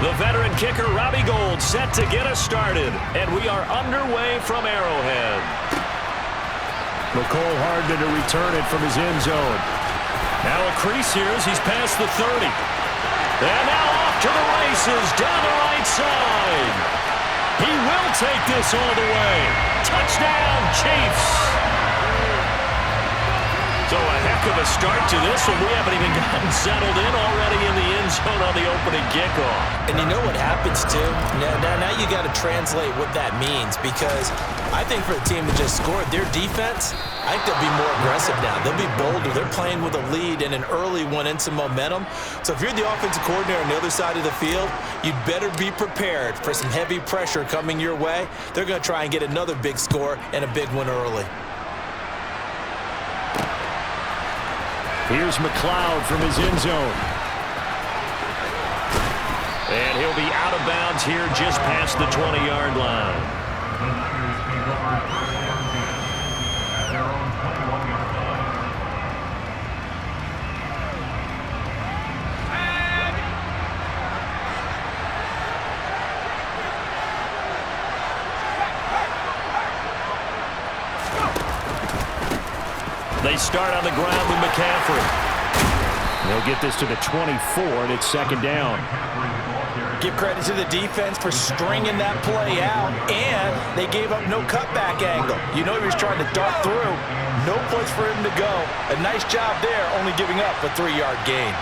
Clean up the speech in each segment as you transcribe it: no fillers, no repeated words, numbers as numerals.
The veteran kicker, Robbie Gould, set to get us started. And we are underway from Arrowhead. Mecole Hardman to return it from his end zone. Now a crease here as he's past the 30. And now off to the races down the right side. He will take this all the way. Touchdown, Chiefs. So a heck of a start to this one. We haven't even gotten settled in already in the end zone on the opening kickoff. And you know what happens, too? Now you got to translate what that means, because I think for the team to just score, their defense, I think they'll be more aggressive now. They'll be bolder. They're playing with a lead and an early one and some momentum. So if you're the offensive coordinator on the other side of the field, you'd better be prepared for some heavy pressure coming your way. They're going to try and get another big score and a big one early. Here's McLeod from his end zone. And he'll be out of bounds here just past the 20-yard line. They start on the ground with McCaffrey. They'll get this to the 24, and it's second down. Give credit to the defense for stringing that play out, and they gave up no cutback angle. You know he was trying to dart through. No place for him to go. A nice job there, only giving up a 3-yard gain.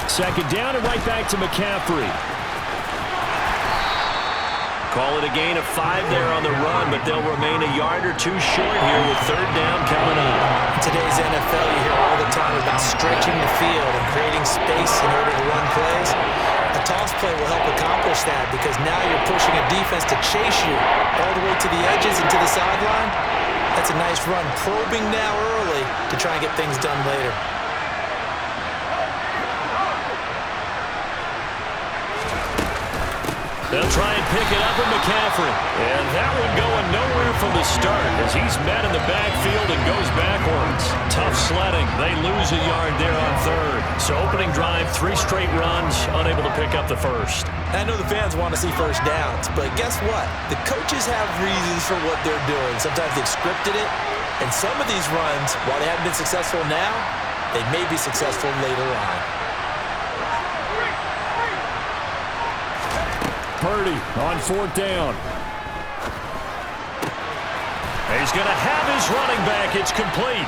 Second down and right back to McCaffrey. Call it a gain of 5 there on the run, but they'll remain a yard or two short here with third down coming up. In today's NFL, you hear all the time about stretching the field and creating space in order to run plays. A toss play will help accomplish that, because now you're pushing a defense to chase you all the way to the edges and to the sideline. That's a nice run, probing now early to try and get things done later. They'll try and pick it up with McCaffrey. And that one going nowhere from the start as he's met in the backfield and goes backwards. Tough sledding. They lose a yard there on third. So opening drive, 3 straight runs, unable to pick up the first. I know the fans want to see first downs, but guess what? The coaches have reasons for what they're doing. Sometimes they've scripted it. And some of these runs, while they haven't been successful now, they may be successful later on. Purdy on fourth down. He's going to have his running back. It's complete.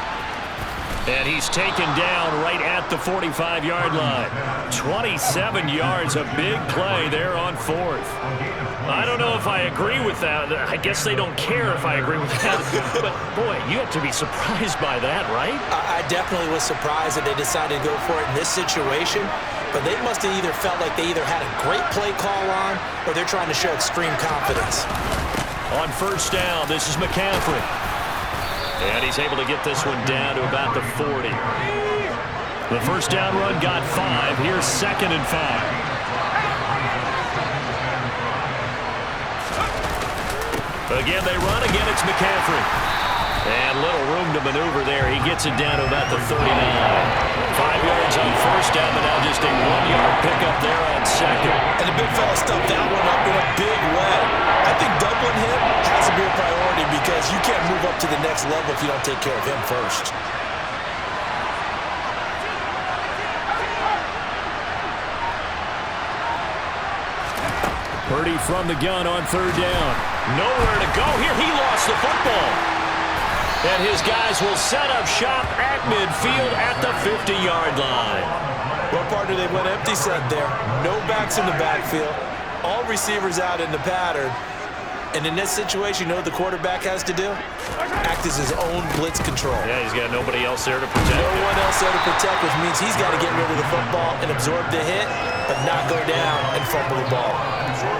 And he's taken down right at the 45-yard line. 27 yards, a big play there on fourth. I don't know if I agree with that. I guess they don't care if I agree with that. But, boy, you have to be surprised by that, right? I definitely was surprised that they decided to go for it in this situation. But they must have either felt like they either had a great play call on, or they're trying to show extreme confidence. On first down, this is McCaffrey. And he's able to get this one down to about the 40. The first down run got 5. Here's second and 5. Again, they run. Again, it's McCaffrey. And little room to maneuver there. He gets it down to about the 39. 5 yards on first down, but now just a 1-yard pickup there on second. And the big fella stuffed that one up in a big way. I think doubling him has to be a priority, because you can't move up to the next level if you don't take care of him first. Purdy from the gun on third down. Nowhere to go here. He lost the football. And his guys will set up shop at midfield at the 50-yard line. Well, partner, they went empty set there. No backs in the backfield. All receivers out in the pattern. And in this situation, you know what the quarterback has to do? Act as his own blitz control. Yeah, he's got nobody else there to protect. No one else there to protect, which means he's got to get rid of the football and absorb the hit, but not go down and fumble the ball.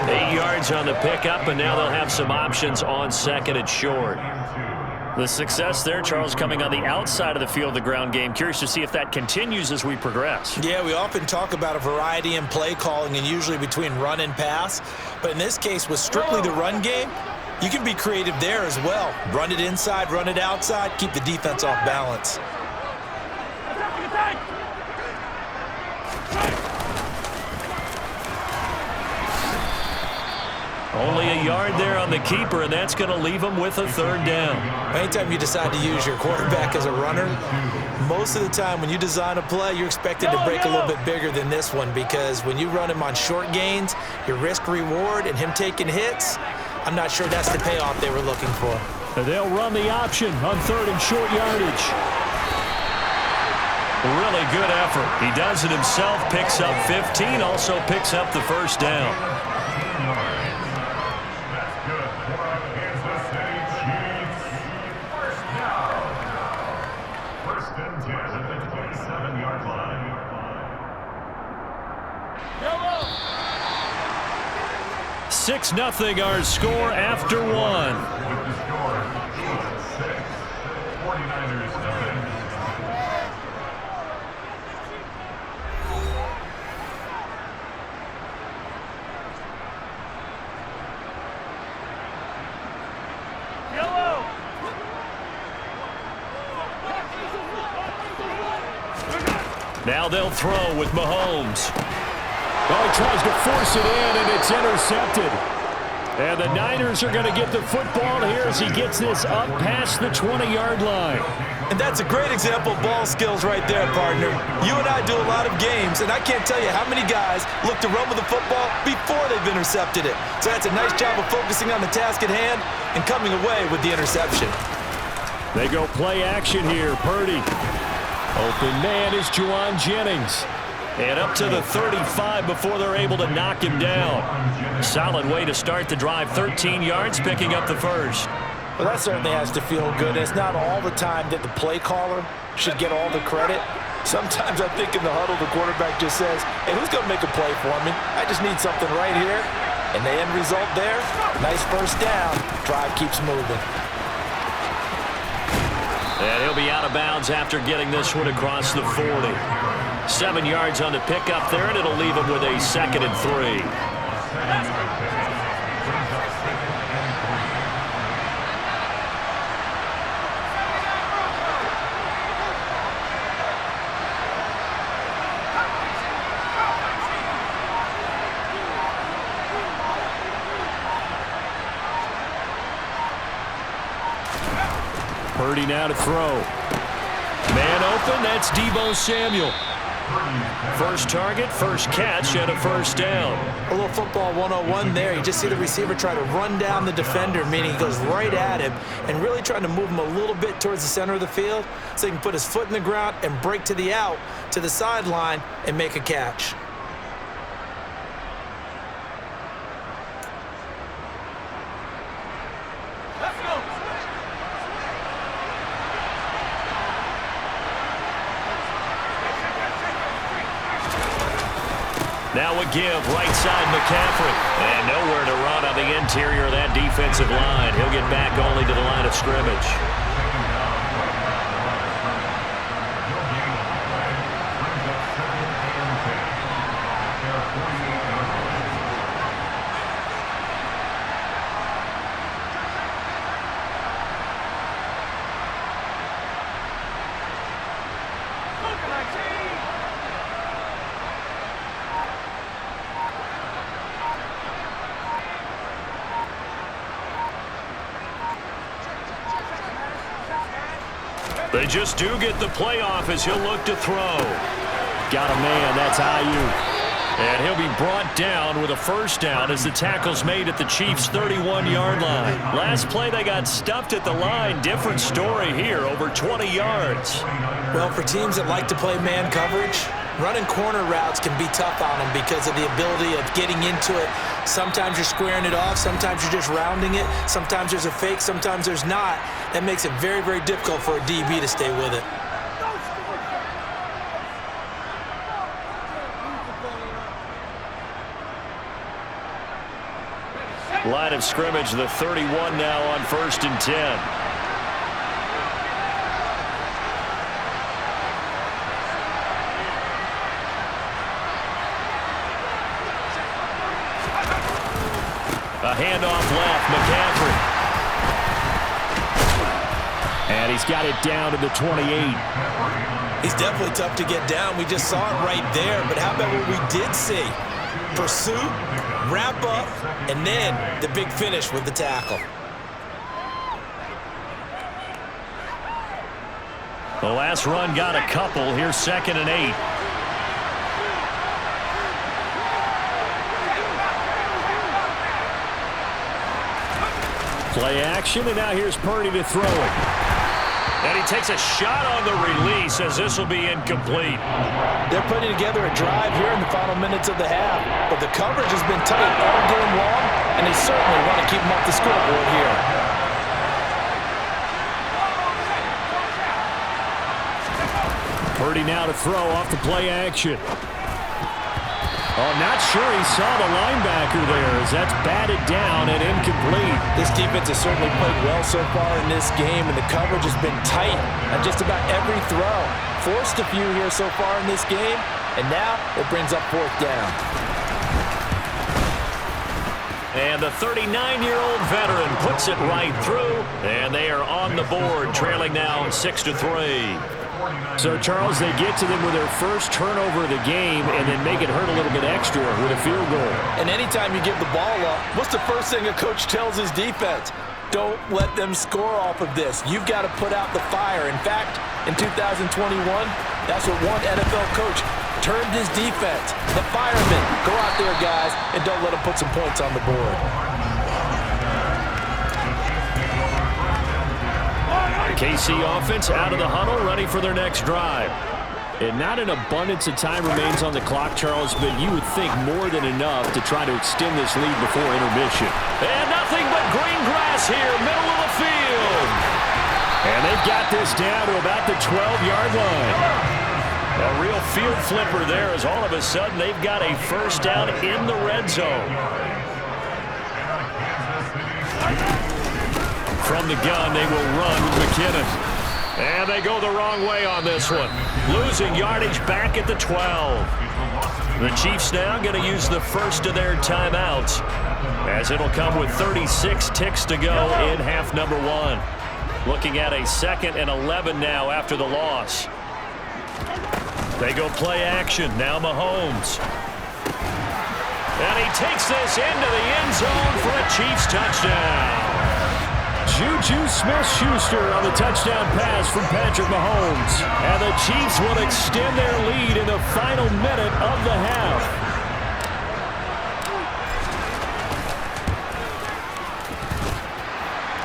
8 yards on the pickup, and now they'll have some options on second and short. The success there, Charles, coming on the outside of the field, the ground game. Curious to see if that continues as we progress. Yeah, we often talk about a variety in play calling, and usually between run and pass. But in this case, with strictly the run game, you can be creative there as well. Run it inside, run it outside, keep the defense off balance. Only a yard there on the keeper, and that's going to leave him with a third down. Anytime you decide to use your quarterback as a runner, most of the time when you design a play, you're expected to break a little bit bigger than this one, because when you run him on short gains, your risk-reward and him taking hits, I'm not sure that's the payoff they were looking for. And they'll run the option on third and short yardage. Really good effort. He does it himself, picks up 15, also picks up the first down. First and 10 at the 27-yard line. 6-0 our score after one. With the score, Chiefs 6, 49ers 9. Now they'll throw with Mahomes. Well, he tries to force it in, and it's intercepted. And the Niners are going to get the football here as he gets this up past the 20-yard line. And that's a great example of ball skills right there, partner. You and I do a lot of games, and I can't tell you how many guys look to run with the football before they've intercepted it. So that's a nice job of focusing on the task at hand and coming away with the interception. They go play action here. Purdy. Open man is Juwan Jennings. And up to the 35 before they're able to knock him down. Solid way to start the drive. 13 yards, picking up the first. Well, that certainly has to feel good. It's not all the time that the play caller should get all the credit. Sometimes I think in the huddle, the quarterback just says, hey, who's going to make a play for me? I just need something right here. And the end result there, nice first down. Drive keeps moving. And he'll be out of bounds after getting this one across the 40. 7 yards on the pickup there, and it'll leave him with a 2nd and 3. Purdy now to throw. Man open, that's Deebo Samuel. First target, first catch, and a first down. A little football 101 there. You just see the receiver try to run down the defender, meaning he goes right at him and really trying to move him a little bit towards the center of the field so he can put his foot in the ground and break to the out, to the sideline, and make a catch. Now a give, right side McCaffrey. And nowhere to run on the interior of that defensive line. He'll get back only to the line of scrimmage. They just do get the playoff as he'll look to throw. Got a man, that's Ayuk. And he'll be brought down with a first down as the tackle's made at the Chiefs' 31-yard line. Last play, they got stuffed at the line. Different story here, over 20 yards. Well, for teams that like to play man coverage, running corner routes can be tough on them because of the ability of getting into it. Sometimes you're squaring it off. Sometimes you're just rounding it. Sometimes there's a fake. Sometimes there's not. That makes it very, very difficult for a DB to stay with it. Line of scrimmage, the 31 now on 1st and 10. A handoff left, McCaffrey. And he's got it down to the 28. He's definitely tough to get down. We just saw it right there. But how about what we did see? Pursuit, wrap up, and then the big finish with the tackle. The last run got a couple. Here's 2nd and 8. Play action, and now here's Purdy to throw it. And he takes a shot on the release as this will be incomplete. They're putting together a drive here in the final minutes of the half, but the coverage has been tight all game long, and they certainly want to keep them off the scoreboard here. Purdy now to throw off the play action. Oh, not sure he saw the linebacker there as that's batted down and incomplete. This defense has certainly played well so far in this game, and the coverage has been tight on just about every throw. Forced a few here so far in this game, and now it brings up 4th down. And the 39-year-old veteran puts it right through, and they are on the board, trailing now 6-3. So, Charles, they get to them with their first turnover of the game and then make it hurt a little bit extra with a field goal. And anytime you give the ball up, what's the first thing a coach tells his defense? Don't let them score off of this. You've got to put out the fire. In fact, in 2021, that's what one NFL coach termed his defense. The firemen. Go out there, guys, and don't let them put some points on the board. KC offense out of the huddle, ready for their next drive. And not an abundance of time remains on the clock, Charles, but you would think more than enough to try to extend this lead before intermission. And nothing but green grass here, middle of the field. And they've got this down to about the 12-yard line. A real field flipper there as all of a sudden they've got a first down in the red zone. From the gun, they will run with McKinnon. And they go the wrong way on this one. Losing yardage back at the 12. The Chiefs now going to use the first of their timeouts, as it'll come with 36 ticks to go in half number 1. Looking at a 2nd and 11 now after the loss. They go play action. Now Mahomes. And he takes this into the end zone for a Chiefs touchdown. Juju Smith-Schuster on the touchdown pass from Patrick Mahomes. And the Chiefs will extend their lead in the final minute of the half.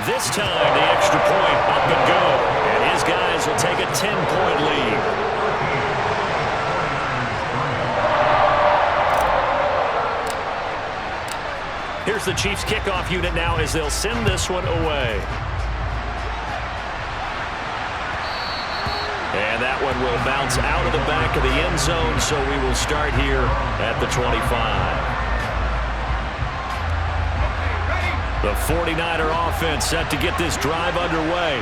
This time, the extra point up and go. And his guys will take a 10-point lead. Here's the Chiefs kickoff unit now as they'll send this one away. And that one will bounce out of the back of the end zone, so we will start here at the 25. The 49er offense set to get this drive underway.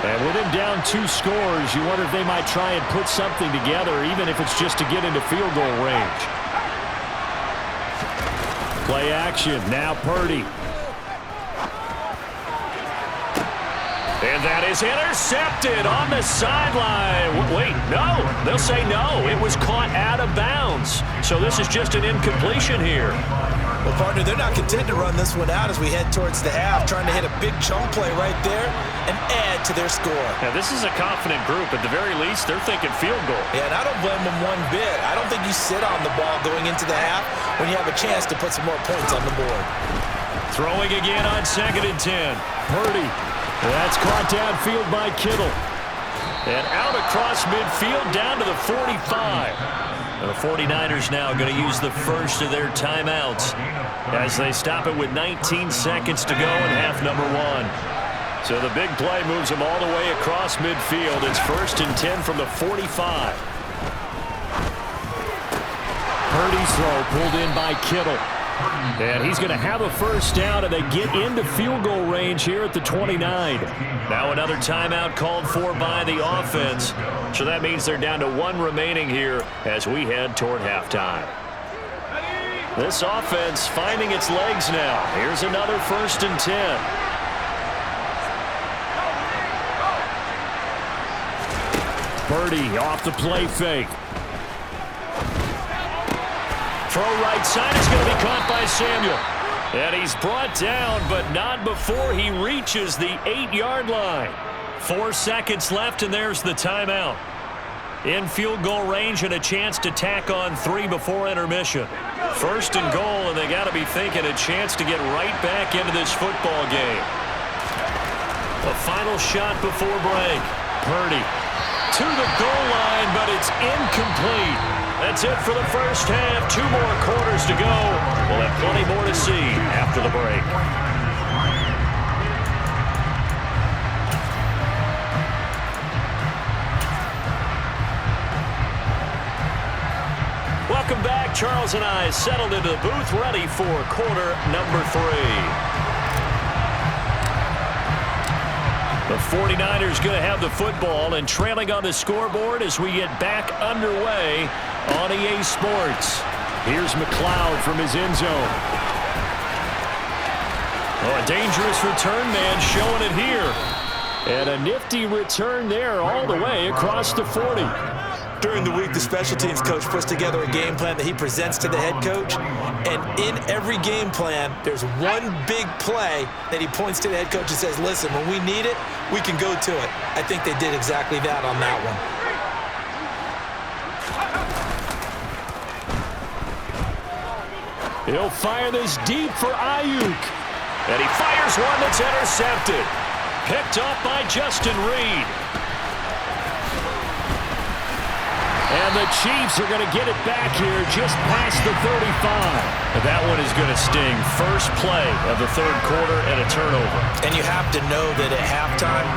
And with him down 2 scores, you wonder if they might try and put something together, even if it's just to get into field goal range. Play action. Now Purdy. And that is intercepted on the sideline. Wait, no. They'll say no. It was caught out of bounds. So this is just an incompletion here. Well, partner, they're not content to run this one out as we head towards the half, trying to hit a big chunk play right there and add to their score. Now, this is a confident group. At the very least, they're thinking field goal. Yeah, and I don't blame them one bit. I don't think you sit on the ball going into the half when you have a chance to put some more points on the board. Throwing again on 2nd and 10. Purdy. That's caught downfield by Kittle. And out across midfield down to the 45. The 49ers now going to use the first of their timeouts as they stop it with 19 seconds to go in half number 1. So the big play moves them all the way across midfield. It's 1st and 10 from the 45. Purdy's throw pulled in by Kittle. And he's going to have a first down, and they get into field goal range here at the 29. Now another timeout called for by the offense. So that means they're down to 1 remaining here as we head toward halftime. This offense finding its legs now. Here's another 1st and 10. Purdy off the play fake. Throw right side is going to be caught by Samuel. And he's brought down, but not before he reaches the 8-yard line. 4 seconds left, and there's the timeout. In field goal range and a chance to tack on 3 before intermission. First and goal, and they got to be thinking a chance to get right back into this football game. The final shot before break. Purdy to the goal line, but it's incomplete. That's it for the first half. 2 more quarters to go. We'll have plenty more to see after the break. Welcome back. Charles and I settled into the booth, ready for quarter number 3. The 49ers going to have the football and trailing on the scoreboard as we get back underway on EA Sports. Here's McLeod from his end zone. Oh, a dangerous return man showing it here. And a nifty return there all the way across the 40. During the week, the special teams coach puts together a game plan that he presents to the head coach. And in every game plan, there's one big play that he points to the head coach and says, listen, when we need it, we can go to it. I think they did exactly that on that one. He'll fire this deep for Ayuk. And he fires one that's intercepted. Picked up by Justin Reed. And the Chiefs are going to get it back here just past the 35. That one is going to sting. First play of the third quarter and a turnover. And you have to know that at halftime,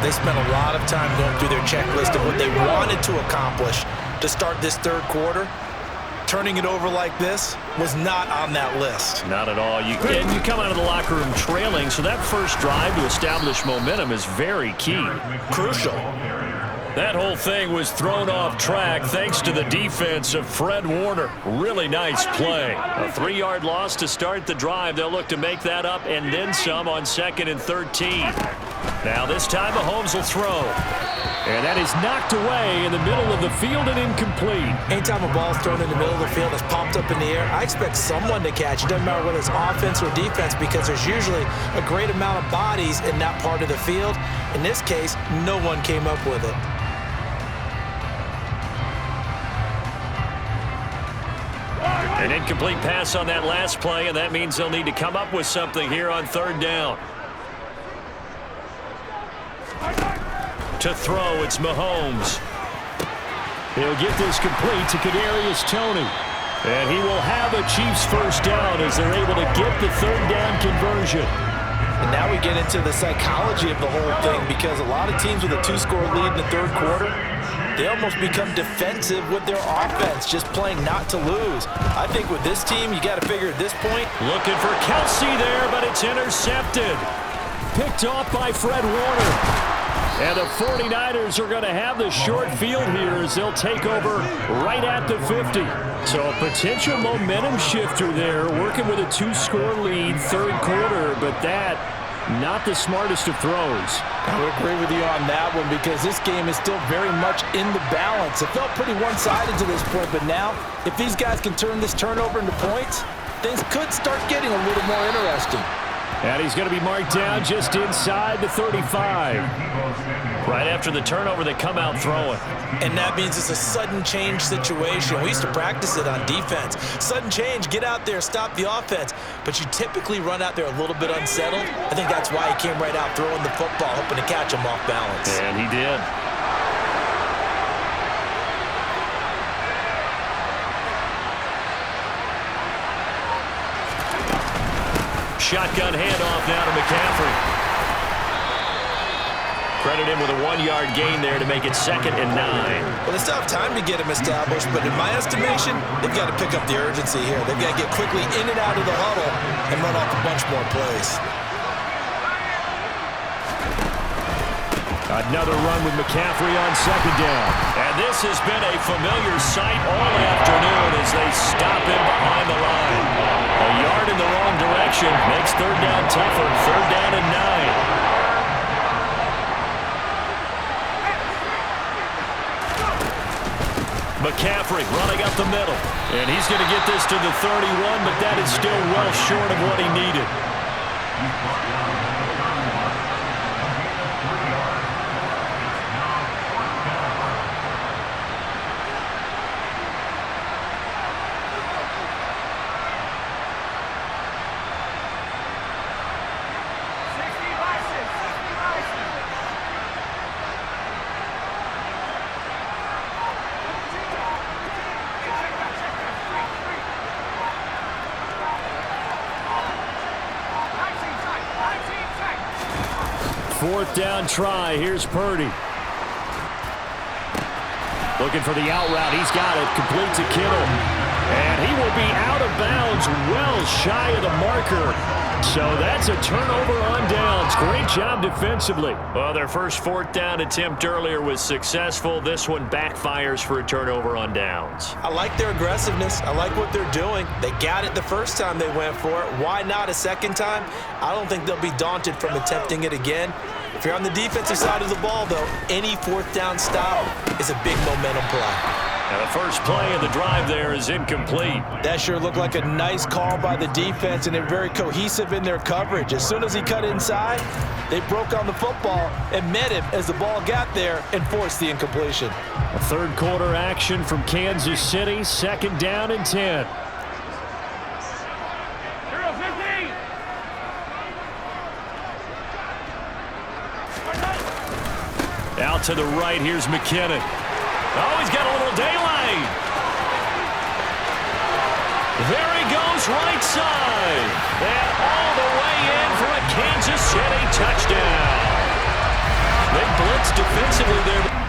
they spent a lot of time going through their checklist of what they wanted to accomplish to start this third quarter. Turning it over like this was not on that list. Not at all. You come out of the locker room trailing, so that first drive to establish momentum is very key. Crucial. That whole thing was thrown off track thanks to the defense of Fred Warner. Really nice play. A 3-yard loss to start the drive. They'll look to make that up and then some on 2nd and 13. Now this time Mahomes will throw. And that is knocked away in the middle of the field and incomplete. Anytime a ball's thrown in the middle of the field, it's popped up in the air, I expect someone to catch it. Doesn't matter whether it's offense or defense, because there's usually a great amount of bodies in that part of the field. In this case, no one came up with it. An incomplete pass on that last play, and that means they'll need to come up with something here on 3rd down. To throw, it's Mahomes. He'll get this complete to Kadarius Toney. And he will have a Chiefs first down as they're able to get the 3rd down conversion. And now we get into the psychology of the whole thing, because a lot of teams with a 2-score lead in the third quarter, they almost become defensive with their offense, just playing not to lose. I think with this team, you got to figure at this point. Looking for Kelsey there, but it's intercepted. Picked off by Fred Warner. And the 49ers are going to have the short field here as they'll take over right at the 50. So a potential momentum shifter there, working with a 2-score lead, third quarter, but that, not the smartest of throws. I would agree with you on that one, because this game is still very much in the balance. It felt pretty one-sided to this point, but now, if these guys can turn this turnover into points, things could start getting a little more interesting. And he's going to be marked down just inside the 35. Right after the turnover, they come out throwing. And that means it's a sudden change situation. We used to practice it on defense. Sudden change, get out there, stop the offense. But you typically run out there a little bit unsettled. I think that's why he came right out throwing the football, hoping to catch him off balance. And he did. Shotgun handoff now to McCaffrey. Credit him with a 1-yard gain there to make it 2nd and 9. Well, they still have time to get him established, but in my estimation, they've got to pick up the urgency here. They've got to get quickly in and out of the huddle and run off a bunch more plays. Another run with McCaffrey on 2nd down. And this has been a familiar sight all afternoon as they stop him behind the line. A yard in the wrong direction makes 3rd down tougher. 3rd down and 9. McCaffrey running up the middle. And he's going to get this to the 31, but that is still well short of what he needed. Fourth down try. Here's Purdy. Looking for the out route. He's got it. Complete to Kittle. And he will be out of bounds well shy of the marker. So that's a turnover on downs. Great job defensively. Well, their first fourth down attempt earlier was successful. This one backfires for a turnover on downs. I like their aggressiveness. I like what they're doing. They got it the first time they went for it. Why not a second time? I don't think they'll be daunted from attempting it again. If you're on the defensive side of the ball, though, any fourth down stop is a big momentum play. Now the first play of the drive there is incomplete. That sure looked like a nice call by the defense, and they're very cohesive in their coverage. As soon as he cut inside, they broke on the football and met him as the ball got there and forced the incompletion. A third quarter action from Kansas City, second down and 10. Out to the right, here's McKinnon. Oh, he's got a little daylight. There he goes, right side. And all the way in for a Kansas City touchdown. They blitzed defensively there.